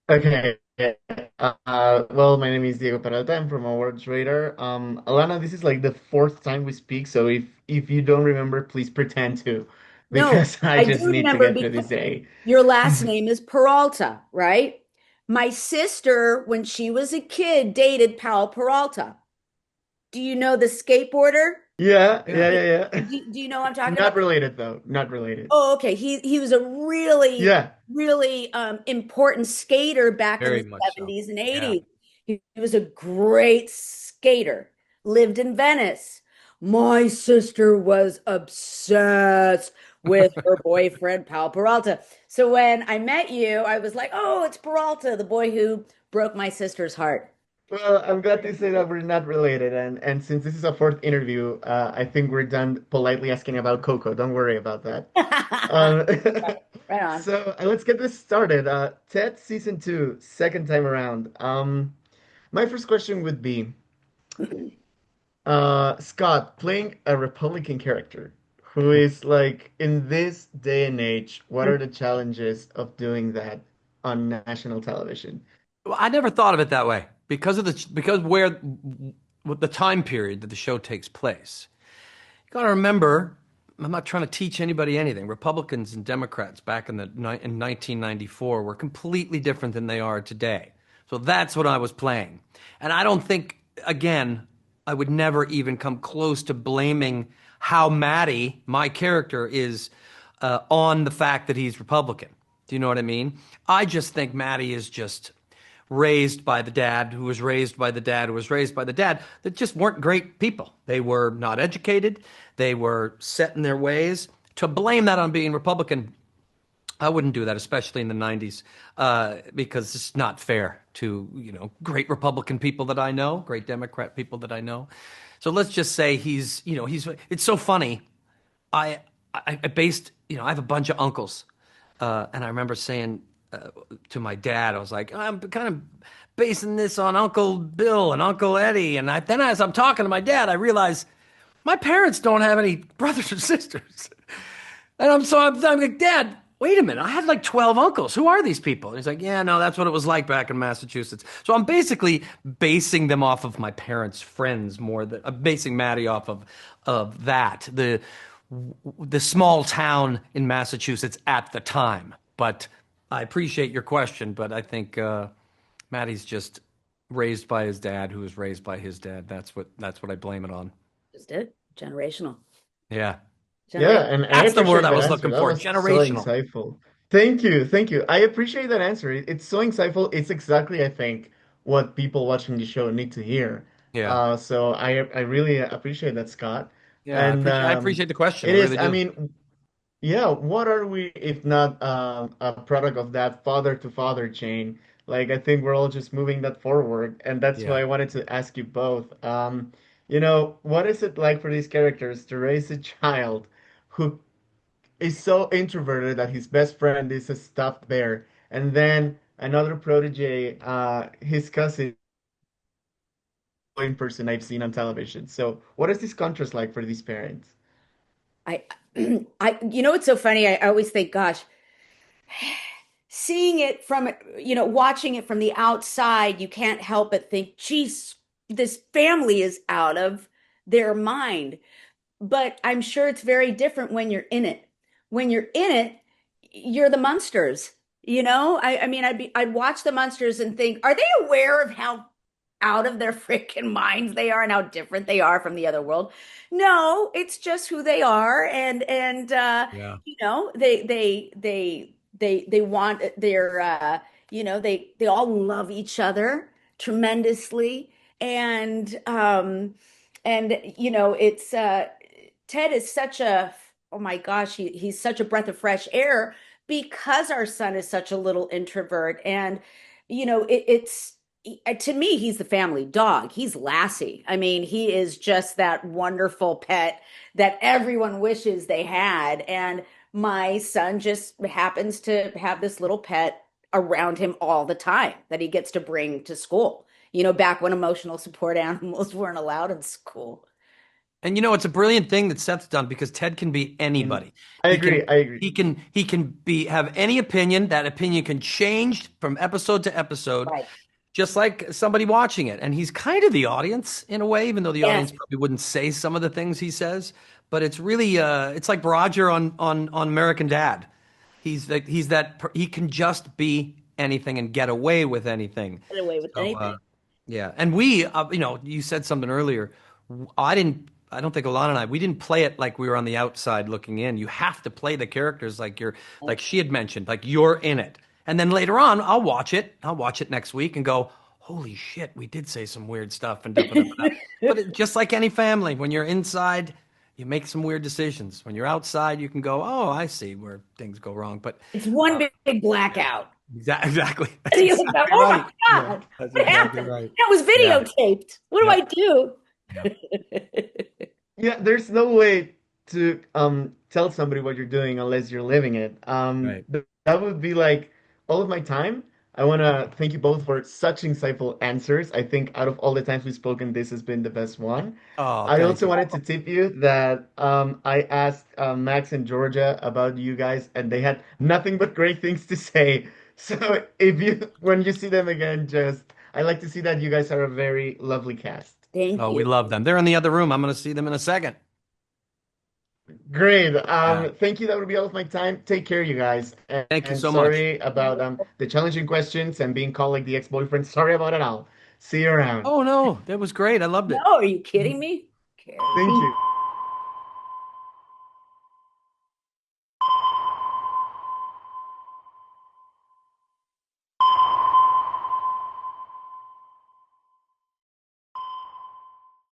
Okay. Well, my name is Diego Peralta. I'm from Awards Radar. Alana, this is like the fourth time we speak, so if you don't remember, please pretend to, No, because I I do just need to remember get through because this day. your last name is Peralta, right? My sister, when she was a kid, dated Powell Peralta. Do you know the skateboarder? Yeah, Yeah. yeah, Do, yeah, yeah. do you know what I'm talking about? Not related though. Not related. Oh, okay. He was a really, Yeah. really important skater back in the Very much so. 70s and Yeah. 80s. He was a great skater, lived in Venice. My sister was obsessed with her boyfriend, Pal Peralta. So when I met you, I was like, oh, it's Peralta, the boy who broke my sister's heart. Well, I'm glad to say that we're not related, and since this is a fourth interview, I think we're done politely asking about Coco. Don't worry about that. Um, Right on. so let's get this started. Ted season two, second time around. My first question would be, Scott playing a Republican character who is like in this day and age, what are the challenges of doing that on national television? Well, I never thought of it that way because of because where with the time period that the show takes place. You got to remember, I'm not trying to teach anybody anything. Republicans and Democrats back in 1994 were completely different than they are today. So that's what I was playing. And I don't think, again, I would never even come close to blaming how Maddie, my character, is on the fact that he's Republican. Do you know what I mean? I just think Maddie is just raised by the dad who was raised by the dad who was raised by the dad that just weren't great people. They were not educated. They were set in their ways. To blame that on being Republican, I wouldn't do that, especially in the 90s, because it's not fair to, great Republican people that I know, great Democrat people that I know. So let's just say it's so funny. I, I based, I have a bunch of uncles. And I remember saying to my dad, I was like, I'm kind of basing this on Uncle Bill and Uncle Eddie. And then as I'm talking to my dad, I realize my parents don't have any brothers or sisters. And I'm like, Dad, wait a minute. I had like 12 uncles. Who are these people? And he's like, yeah, no, that's what it was like back in Massachusetts. So I'm basically basing them off of my parents' friends more than I'm basing Maddie off of that. The small town in Massachusetts at the time. But I appreciate your question, but I think Maddie's just raised by his dad, who was raised by his dad. That's what I blame it on. Just it. Generational. Yeah, Yeah, Generation. and I that's the word appreciate I that was answer. looking That for. was so Generational. insightful. Thank you, thank you. I appreciate that answer. It's so insightful. It's exactly, I think, what people watching the show need to hear. Yeah, So I really appreciate that, Scott. yeah. I And appreciate. I appreciate the question. I it is, really I do. mean, yeah, what are we if not a product of that father to father chain? Like, I think we're all just moving that forward, and that's Yeah. why I wanted to ask you both. What is it like for these characters to raise a child who is so introverted that his best friend is a stuffed bear, and then another protege, his cousin, in person I've seen on television. So, what is this contrast like for these parents? I, it's so funny. I always think, gosh, seeing it from, watching it from the outside, you can't help but think, geez, this family is out of their mind. But I'm sure it's very different when you're in it. When you're in it, you're the Munsters. I mean, I'd watch the Munsters and think, are they aware of how out of their freaking minds they are and how different they are from the other world? No, it's just who they are, and Yeah. they want their they all love each other tremendously, and it's Ted is such a, oh my gosh, he's such a breath of fresh air because our son is such a little introvert. And it's to me, he's the family dog. He's Lassie. I mean, he is just that wonderful pet that everyone wishes they had. And my son just happens to have this little pet around him all the time that he gets to bring to school. Back when emotional support animals weren't allowed in school. And you know, it's a brilliant thing that Seth's done because Ted can be Mm. anybody. I He can agree. I agree. he can be have any opinion. That opinion can change from episode to episode, Right. just like somebody watching it. And he's kind of the audience in a way, even though the Yes. audience probably wouldn't say some of the things he says. But it's really it's like Roger on American Dad. He can just be anything and get away with anything. Get away with So anything. yeah, and we, you said something earlier. I don't think Alana and I, we didn't play it like we were on the outside looking in. You have to play the characters like she had mentioned, like you're in it. And then later on, I'll watch it. I'll watch it next week and go, holy shit, we did say some weird stuff and da, da, da, da. But just like any family, when you're inside, you make some weird decisions. When you're outside, you can go, oh, I see where things go wrong. But It's one uh, big blackout. exactly, that's And you look back, exactly oh right. my Yeah. God, That's what exactly happened? right. That was Yeah. videotaped. What do Yep. I do? Yep. Yeah, there's no way to tell somebody what you're doing unless you're living it. Right. That would be like all of my time. I want to thank you both for such insightful answers. I think out of all the times we've spoken, this has been the best one. Oh, I thank also you. wanted to tip you that I asked Max and Georgia about you guys, and they had nothing but great things to say. So if you, when you see them again, just I like to see that you guys are a very lovely cast. Thank Oh, we you. love them. They're in the other room. I'm going to see them in a second. Great. Yeah. Thank you. That would be all of my time. Take care, you guys. Thank you And so much. sorry about the challenging questions and being called like the ex-boyfriend. Sorry about it all. See you around. Oh, no, that was great. I loved No, it. are you kidding me? Thank Cares. you.